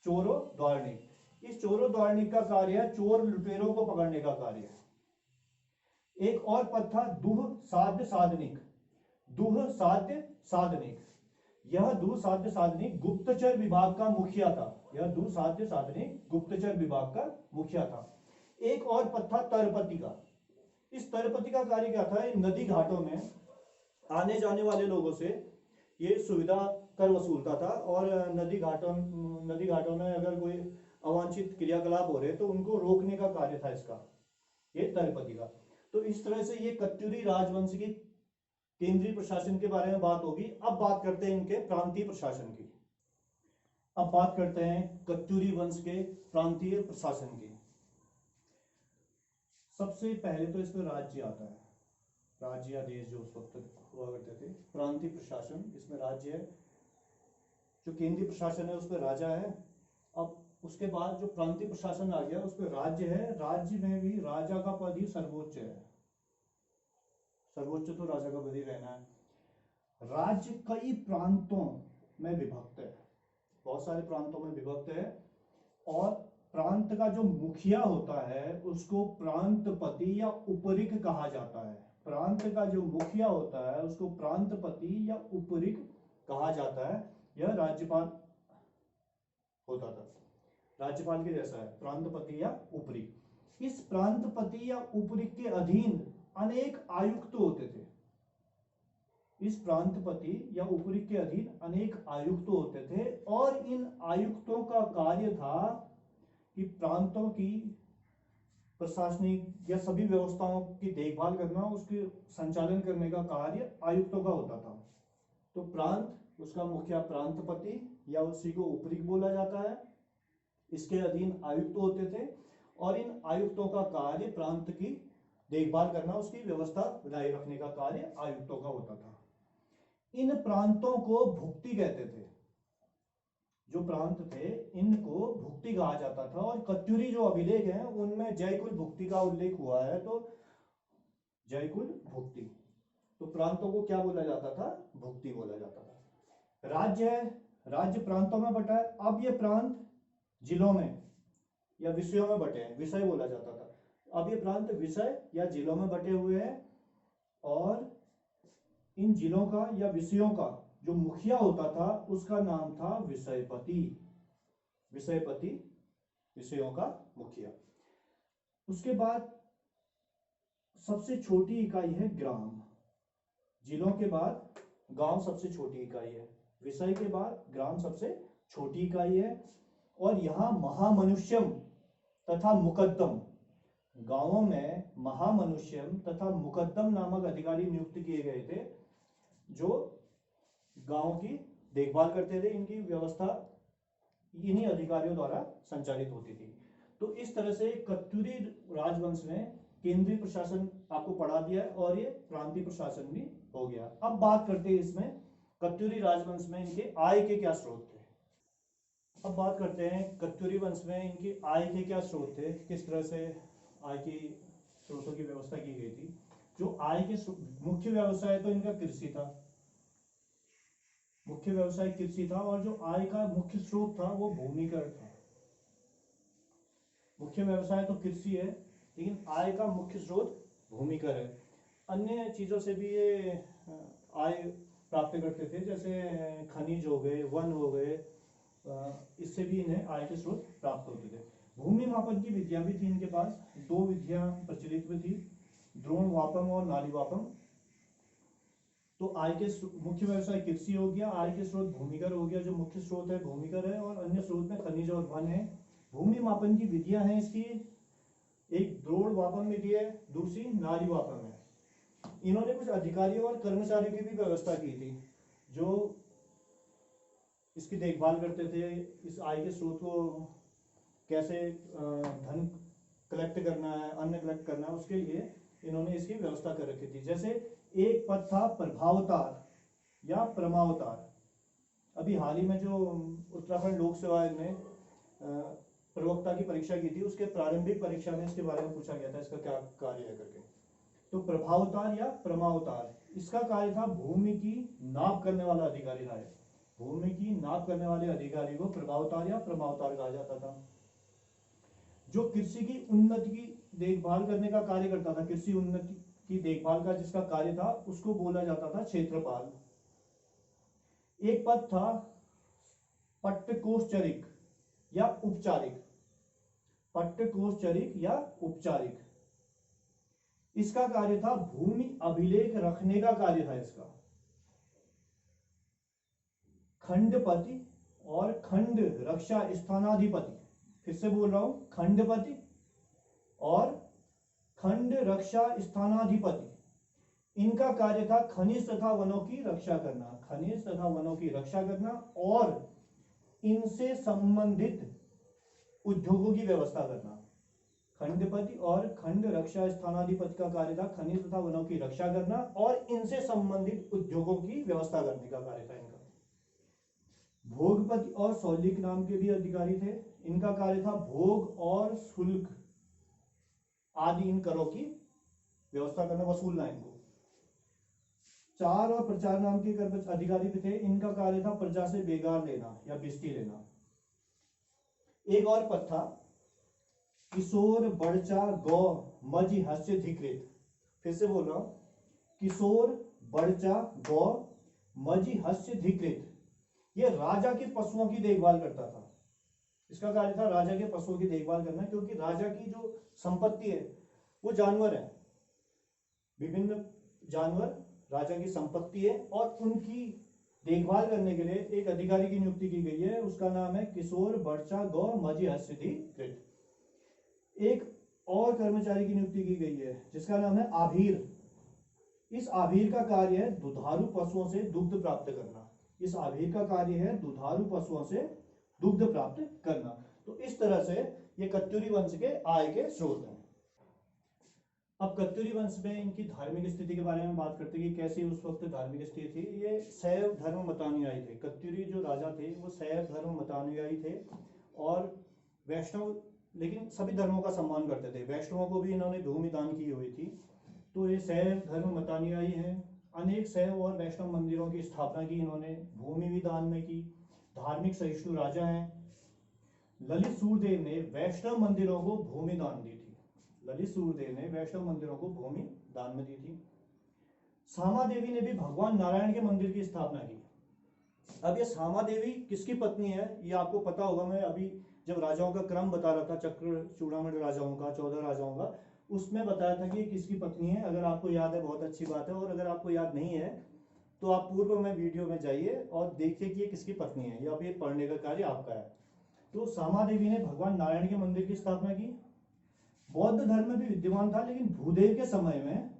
चोरो द्वारणिक, इस चोरो द्वारणिक का कार्य है चोर लुटेरों को पकड़ने का कार्य है। एक और पद था दुह साध्य साधनिक। दुह साध्य साधनिक, यह दुह साध्य साधनिक गुप्तचर विभाग का मुखिया था। यह दुह साध्य साधनिक गुप्तचर विभाग का मुखिया था। एक और पद था तरपति का। इस तरपति का कार्य क्या था? नदी घाटों में आने जाने वाले लोगों से ये सुविधा कर वसूलता था। और नदी घाटों में अगर कोई अवांछित क्रियाकलाप हो रहे तो उनको रोकने का कार्य था इसका, ये तरपति का। तो इस तरह से ये कत्यूरी राजवंश की केंद्रीय प्रशासन के बारे में बात होगी। अब बात करते हैं इनके प्रांतीय प्रशासन की। अब बात करते हैं कत्यूरी वंश के प्रांतीय प्रशासन की। सबसे पहले तो इसमें राज्य आता है, राज्य या देश जो उस वक्त हुआ करते थे। प्रांतीय प्रशासन, इसमें राज्य है। जो केंद्रीय प्रशासन है उसमें राजा है। अब उसके बाद जो प्रांतीय प्रशासन आ गया उसमें राज्य है। राज्य में भी राजा का पद ही सर्वोच्च है। सर्वोच्च तो राजा का पद ही रहना है। राज्य कई प्रांतों में विभक्त है, बहुत सारे प्रांतों में विभक्त है। और प्रांत का जो मुखिया होता है उसको प्रांतपति या उपरिक कहा जाता है। प्रांत का जो मुखिया होता है उसको प्रांतपति या उपरिक कहा जाता है। यह राज्यपाल होता था, राज्यपाल के जैसा है, प्रांतपति या उपरिक। इस प्रांतपति या उपरिक के अधीन अनेक आयुक्त होते थे। इस प्रांतपति या उपरिक के अधीन अनेक आयुक्त होते थे और इन आयुक्तों का कार्य था कि प्रांतों की प्रशासनिक या सभी व्यवस्थाओं की देखभाल करना, उसके संचालन करने का कार्य आयुक्तों का होता था। तो प्रांत, उसका मुखिया प्रांतपति या उसी को उपरिक बोला जाता है। इसके अधीन आयुक्त होते थे और इन आयुक्तों का कार्य प्रांत की देखभाल करना, उसकी व्यवस्था बनाए रखने का कार्य आयुक्तों का होता था। इन प्रांतों को भुक्ति कहते थे। जो प्रांत थे इनको भुक्ति कहा जाता था। और कत्यूरी जो अभिलेख है उनमें जयकुल भुक्ति का उल्लेख हुआ है, तो जयकुल भुक्ति, तो प्रांतों को क्या बोला जाता था? भुक्ति बोला जाता था। राज्य है, राज्य प्रांतों में बटा है। अब ये प्रांत जिलों में या विषयों में बटे हैं, विषय बोला जाता था। अब ये प्रांत विषय या जिलों में बटे हुए हैं और इन जिलों का या विषयों का जो मुखिया होता था उसका नाम था विषयपति। विषयपति, विषयों का मुखिया। उसके बाद सबसे छोटी इकाई है ग्राम। जिलों के बाद गांव सबसे छोटी इकाई है, विषय के बाद ग्राम सबसे छोटी इकाई है। और यहाँ महामनुष्यम तथा मुकद्दम, गांवों में महामनुष्यम तथा मुकद्दम नामक अधिकारी नियुक्त किए गए थे जो गांव की देखभाल करते थे। इनकी व्यवस्था इन्हीं अधिकारियों द्वारा संचालित होती थी। तो इस तरह से कत्यूरी राजवंश में केंद्रीय प्रशासन आपको पढ़ा दिया है और ये प्रांतीय प्रशासन भी हो गया। अब बात करते हैं इसमें कत्यूरी राजवंश में इनके आय के क्या स्रोत थे। अब बात करते हैं कत्यूरी वंश में इनकी आय के क्या स्रोत थे, किस तरह से आय की स्रोतों की व्यवस्था की गई थी। जो आय के मुख्य व्यवसाय तो इनका कृषि था, मुख्य व्यवसाय कृषि था। और जो आय का मुख्य स्रोत था वो भूमिकर था। मुख्य व्यवसाय तो कृषि है लेकिन आय का मुख्य स्रोत भूमिकर है। अन्य चीजों से भी ये आय प्राप्त करते थे, जैसे खनिज हो गए, वन हो गए, इससे भी इन्हें आय के स्रोत प्राप्त होते थे। भूमि मापन की विधियां भी थी इनके पास, दो विधियां प्रचलित में थी, द्रोणवापम और नालीवापम। तो आय के मुख्य व्यवसाय कृषि हो गया, आय के स्रोत भूमिकर हो गया, जो मुख्य स्रोत है भूमिकर है, और अन्य स्रोत में खनिज और वन है। भूमि मापन की विधियां हैं इसकी, एक द्रोणवापम विधि है, दूसरी नालीवापम है। इन्होंने कुछ अधिकारियों और कर्मचारियों की भी व्यवस्था की थी जो इसकी देखभाल करते थे, इस आय के स्रोत को कैसे धन कलेक्ट करना है, अन्न कलेक्ट करना है, उसके लिए इन्होंने इसकी व्यवस्था कर रखी थी। जैसे एक पद था प्रभावतार या प्रमावतार। अभी हाल ही में जो उत्तराखंड लोक सेवा आयोग ने प्रवक्ता की परीक्षा की थी, उसके प्रारंभिक परीक्षा में इसके बारे में पूछा गया था इसका क्या कार्य है करके। तो प्रभावतार या प्रमावतार, इसका कार्य था भूमि की नाप करने वाला अधिकारी था। भूमि की नाप करने वाले अधिकारी को प्रभावतार या प्रमावतार कहा जाता था। जो कृषि की उन्नति की देखभाल करने का कार्य करता था, कृषि उन्नति की देखभाल का जिसका कार्य था, उसको बोला जाता था क्षेत्रपाल। एक पद था पट्टकोषचरिक या उपचारिक। पट्टकोषचरिक या उपचारिक, इसका कार्य था भूमि अभिलेख रखने का कार्य था इसका। खंडपति और खंड रक्षा स्थानाधिपति, फिर से बोल रहा हूं, खंडपति और खंड रक्षा स्थानाधिपति, इनका कार्य था खनिज तथा वनों की रक्षा करना। खनिज तथा वनों की रक्षा करना और इनसे संबंधित उद्योगों की व्यवस्था करना। खंडपति और खंड रक्षा स्थानाधिपति का कार्य था खनिज तथा वनों की रक्षा करना और इनसे संबंधित उद्योगों की व्यवस्था करने का कार्य था इनका। भोगपति और सौलिक नाम के भी अधिकारी थे, इनका कार्य था भोग और शुल्क आदि इन करों की व्यवस्था करना, वसूलना इनको। चार और प्रचार नाम के अधिकारी भी थे, इनका कार्य था प्रजा से बेगार लेना या बिस्ती लेना। एक और पद था किशोर बड़चा गौ मजी हस्य धिकृत। फिर से बोल रहा हूं, किशोर बड़चा गौ मजी हस्य धिकृत, ये राजा के पशुओं की देखभाल करता था। इसका कार्य था राजा के पशुओं की देखभाल करना, क्योंकि राजा की जो संपत्ति है वो जानवर है, विभिन्न जानवर राजा की संपत्ति है और उनकी देखभाल करने के लिए एक अधिकारी की नियुक्ति की गई है, उसका नाम है किशोर बड़चा गौ मजी हस्यधिकृत। एक और कर्मचारी की नियुक्ति की गई है जिसका नाम है आभीर। इस आभीर का कार्य है दुधारू पशुओं से दुग्ध प्राप्त करना। इस आभीर का कार्य है दुधारू पशुओं से दुग्ध प्राप्त करना। तो इस तरह से ये कत्यूरी वंश के आय के स्रोत हैं। अब कत्यूरी वंश में इनकी धार्मिक स्थिति के बारे में बात करते हैं कि कैसी उस वक्त धार्मिक स्थिति थी। ये शैव धर्म मतानुयायी थे। कत्यूरी जो राजा थे वो शैव धर्म मतानुयायी थे और वैष्णव, लेकिन सभी धर्मों का सम्मान करते थे। वैष्णवों को भी इन्होंने भूमि दान की हुई थी। तो ये शैव धर्म मतानुयायी हैं। अनेक शैव और वैष्णव मंदिरों की स्थापना की इन्होंने, भूमि भी दान में की, धार्मिक सहिष्णु राजा हैं। ललित सूर्यदेव ने वैष्णव मंदिरों को भूमि दान दी थी। ललित सूर्यदेव ने वैष्णव मंदिरों को भूमि दान में दी थी। सामा देवी ने भी भगवान नारायण के मंदिर की स्थापना की। अब ये सामा देवी किसकी पत्नी है ये आपको पता होगा। मैं अभी जब राजाओं का क्रम बता रहा था, चक्र चूड़ामणि राजाओं का, 14 राजाओं का, उसमें बताया था कि ये किसकी पत्नी है। अगर आपको याद है बहुत अच्छी बात है, और अगर आपको याद नहीं है तो आप पूर्व में वीडियो में जाइए और देखिए कि ये किसकी पत्नी है। या अब ये पढ़ने का कार्य आपका है। तो सामा देवी ने भगवान नारायण के मंदिर की स्थापना की। बौद्ध धर्म भी विद्यमान था, लेकिन भूदेव के समय में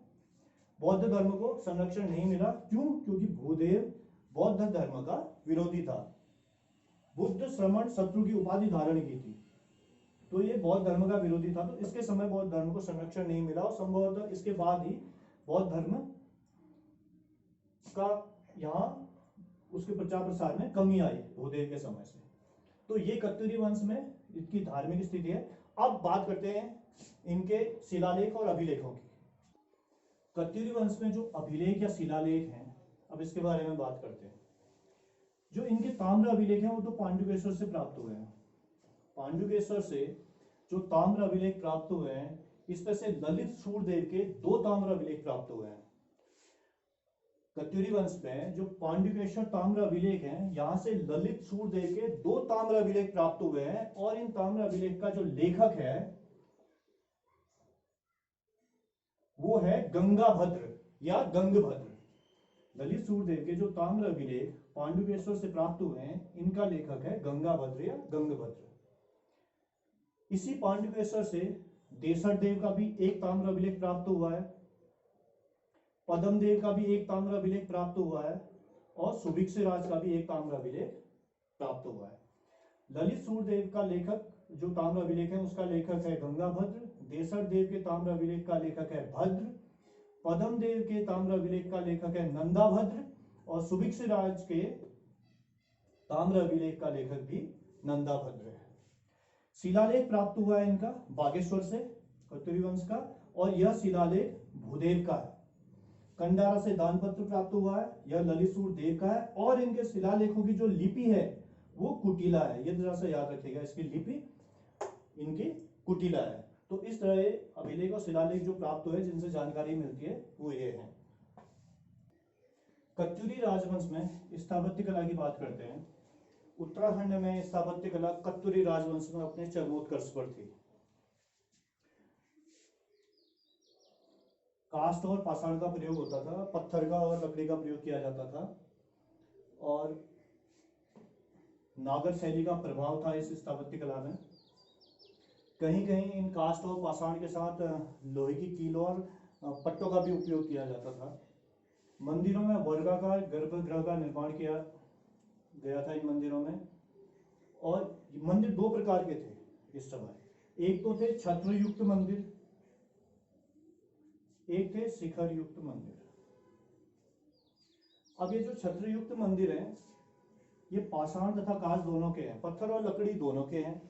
बौद्ध धर्म को संरक्षण नहीं मिला। क्यों? क्योंकि भूदेव बौद्ध धर्म का विरोधी था। बुद्ध श्रमण शत्रु की उपाधि धारण की थी, तो ये बौद्ध धर्म का विरोधी था। तो इसके समय बौद्ध धर्म को संरक्षण नहीं मिला और संभवतः इसके बाद ही बौद्ध धर्म का यहाँ उसके प्रचार प्रसार में कमी आई भूदेव के समय से। तो ये कत्यूरी वंश में इसकी धार्मिक स्थिति है। अब बात करते हैं इनके शिलालेख और अभिलेखों की। कत्यूरी वंश में जो अभिलेख या शिलालेख हैं, अब इसके बारे में बात करते हैं। जो इनके ताम्र अभिलेख हैं वो तो पांडुकेश्वर से प्राप्त हुए हैं। पांडुकेश्वर से जो ताम्र अभिलेख प्राप्त हुए हैं, इसमें से ललित सूर्यदेव के 2 ताम्र अभिलेख प्राप्त हुए हैं। कत्यूरी वंश में जो पांडुकेश्वर ताम्र अभिलेख हैं, यहाँ से ललित सूर्यदेव के 2 ताम्र अभिलेख प्राप्त हुए हैं। और इन ताम्र अभिलेख का जो लेखक है वो है गंगाभद्र या गंगभद्र। ललित सूर्यदेव के जो ताम्र अभिलेख पांडुकेश्वर से प्राप्त हुए हैं, इनका लेखक है गंगाभद्र या गंगभद्र। इसी पांडुकेश्वर से देसर देव का भी एक ताम्र अभिलेख प्राप्त हुआ है, पद्म देव का भी एक ताम्र अभिलेख प्राप्त हुआ है, और सुभिक्ष राज का भी एक ताम्र अभिलेख प्राप्त हुआ है। ललित सूर्यदेव का लेखक जो ताम्र अभिलेख है उसका लेखक है गंगाभद्र, देसर देव के ताम्र अभिलेख का लेखक है भद्र, पद्म देव के ताम्र अभिलेख का लेखक है नंदाभद्र, और सुभिक्ष राज के ताम्र अभिलेख का लेखक भी नंदाभद्र है। शिलालेख प्राप्त हुआ है इनका बागेश्वर से, कत्यूरी वंश का, और यह शिलालेख भूदेव का है। कंडारा से दानपत्र प्राप्त हुआ है, यह ललित सूर्यदेव का है। और इनके शिलालेखों की जो लिपि है वो कुटिला है। ये जरा सा याद रखिएगा, इसकी लिपि इनकी कुटिला है। तो इस तरह अभिलेख और शिलालेख जो प्राप्त हुए जिनसे जानकारी मिलती है वो ये है। कत्यूरी राजवंश में स्थापत्य कला की बात करते हैं। उत्तराखंड में स्थापत्य कला कत्यूरी राजवंश में अपने चरमोत्कर्ष पर थी। काष्ठ और पाषाण का प्रयोग होता था, पत्थर का और लकड़ी का प्रयोग किया जाता था, और नागर शैली का प्रभाव था इस स्थापत्य कला में। कहीं कहीं इन काष्ठ और पाषाण के साथ लोहे की कीलों और पट्टों का भी उपयोग किया जाता था। मंदिरों में वर्गाकार गर्भगृह का निर्माण किया गया था इन मंदिरों में। और मंदिर 2 प्रकार के थे इस समय। एक तो थे छत्र युक्त मंदिर, एक थे शिखर युक्त मंदिर। अब ये जो छत्र युक्त मंदिर हैं ये पाषाण तथा काष्ठ दोनों के हैं, पत्थर और लकड़ी दोनों के हैं।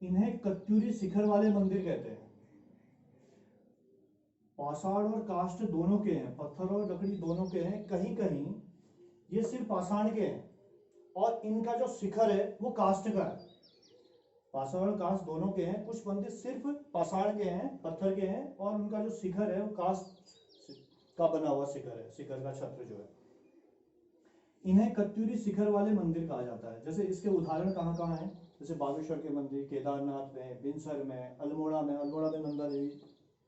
इन्हें कत्यूरी शिखर वाले मंदिर कहते हैं। पाषाण और काष्ठ दोनों के हैं, पत्थर और लकड़ी दोनों के हैं। कहीं कहीं ये सिर्फ पाषाण के हैं और इनका जो शिखर है वो काष्ठ का है। पाषाण और काष्ठ दोनों के हैं। कुछ मंदिर सिर्फ पाषाण के हैं, पत्थर के हैं, और उनका जो शिखर है वो काष्ठ का बना हुआ शिखर है, शिखर का छत्र जो है। इन्हें कत्यूरी शिखर वाले मंदिर कहा जाता है। जैसे इसके उदाहरण कहाँ कहाँ हैं, जैसे बागेश्वर के मंदिर, केदारनाथ में, बिनसर में, अल्मोड़ा में नंदा देवी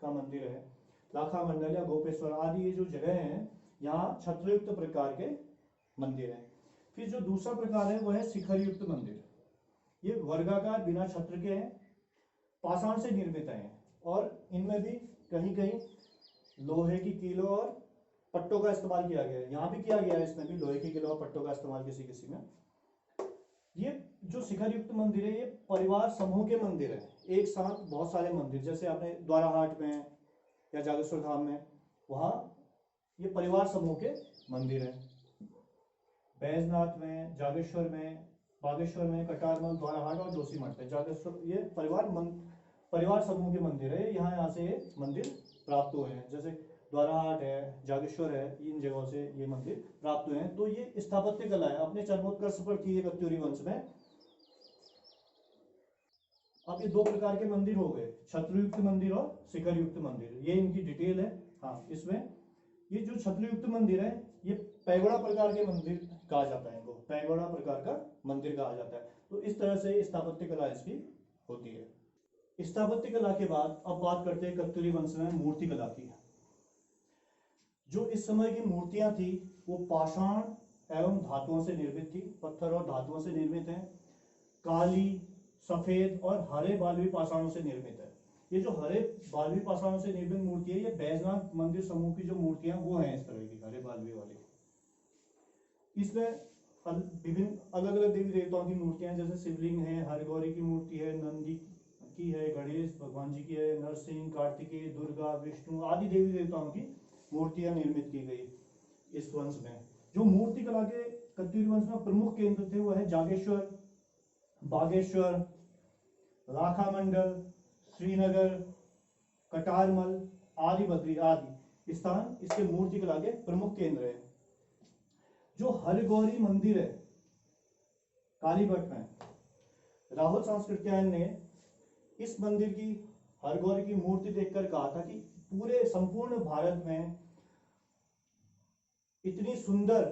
का मंदिर है, लाखा मंडल या गोपेश्वर आदि ये जो जगह हैं यहाँ छत्रयुक्त प्रकार के मंदिर हैं। फिर जो दूसरा प्रकार है वो है शिखर युक्त मंदिर। ये वर्गाकार बिना छत्र के हैं, पाषाण से निर्मित हैं, और इनमें भी कहीं कहीं लोहे की कीलों और पट्टों का इस्तेमाल किया गया है। यहाँ भी किया गया है, इसमें भी लोहे की कीलों और पट्टों का इस्तेमाल किसी किसी में। ये जो शिखर युक्त मंदिर है ये परिवार समूह के मंदिर है, एक साथ बहुत सारे मंदिर, जैसे आपने द्वाराहाट में या जागेश्वर धाम में, वहाँ ये परिवार समूह के मंदिर है। बैजनाथ में, जागेश्वर में, बागेश्वर में, कटारमल, द्वाराहाट और जोशीमठ में जागेश्वर ये परिवार समूह के मंदिर है। यहाँ से ये मंदिर प्राप्त हुए हैं, जैसे द्वाराहाट है, जागेश्वर है, इन जगहों से ये मंदिर प्राप्त हुए हैं। तो ये स्थापत्य कला है, अपने चरमोत्कर्ष पर थी ये कत्यूरी वंश में। अब ये दो प्रकार के मंदिर हो गए, छत्रयुक्त मंदिर और शिखर युक्त मंदिर, ये इनकी डिटेल है। हाँ, इसमें ये जो छत्रयुक्त मंदिर है ये पैगोडा प्रकार के मंदिर कहा जाता है, इनको पैगोडा प्रकार का मंदिर कहा जाता है। तो इस तरह से स्थापत्य कला इसकी होती है। स्थापत्य कला के बाद अब बात करते हैं कत्यूरी वंश में मूर्ति कला की। जो इस समय की मूर्तियां थी वो पाषाण एवं धातुओं से निर्मित थी, पत्थर और धातुओं से निर्मित हैं। काली, सफेद और हरे बालवी पाषाणों से निर्मित है। ये जो हरे बालवी पाषाणों से निर्मित मूर्ति है, ये बैजनाथ मंदिर समूह की जो मूर्तियां वो हैं इस तरह की हरे बालवी वाली। इसमें विभिन्न अलग अलग देवी देवताओं की मूर्तियां, जैसे शिवलिंग है, हरगौरी की मूर्ति है, नंदी की है, गणेश भगवान जी की है, नरसिंह, कार्तिकेय, दुर्गा, विष्णु आदि देवी देवताओं की मूर्तियां निर्मित की गई इस वंश में। जो मूर्ति कला के कत्यूरी वंश में प्रमुख केंद्र थे वो है जागेश्वर, बागेश्वर, लाखामंडल, श्रीनगर, कटारमल, आदिबद्री आदि स्थान इसके मूर्ति कला के प्रमुख केंद्र है। जो हरगौरी मंदिर है कालीभट्ट में, राहुल सांस्कृत्यायन ने इस मंदिर की हरगौरी की मूर्ति देखकर कहा था कि पूरे संपूर्ण भारत में इतनी सुंदर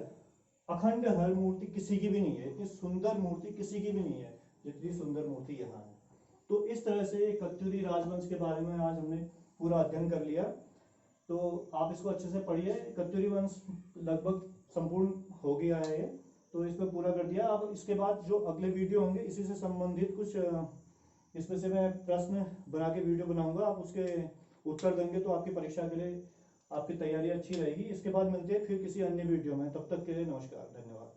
अखंड हर मूर्ति किसी की भी नहीं है, इतनी सुंदर मूर्ति किसी की भी नहीं है जितनी सुंदर मूर्ति यहाँ है। तो इस तरह से कत्यूरी राजवंश के बारे में आज हमने पूरा अध्ययन कर लिया। तो आप इसको अच्छे से पढ़िए। कत्यूरी वंश लगभग संपूर्ण हो गया है, तो इसमें पूरा कर दिया। अब इसके बाद जो अगले वीडियो होंगे इसी से संबंधित कुछ इसमें से मैं प्रश्न बना के वीडियो बनाऊंगा, आप उसके उत्तर देंगे तो आपकी परीक्षा के लिए आपकी तैयारी अच्छी रहेगी। इसके बाद मिलते हैं फिर किसी अन्य वीडियो में, तब तक के लिए नमस्कार, धन्यवाद।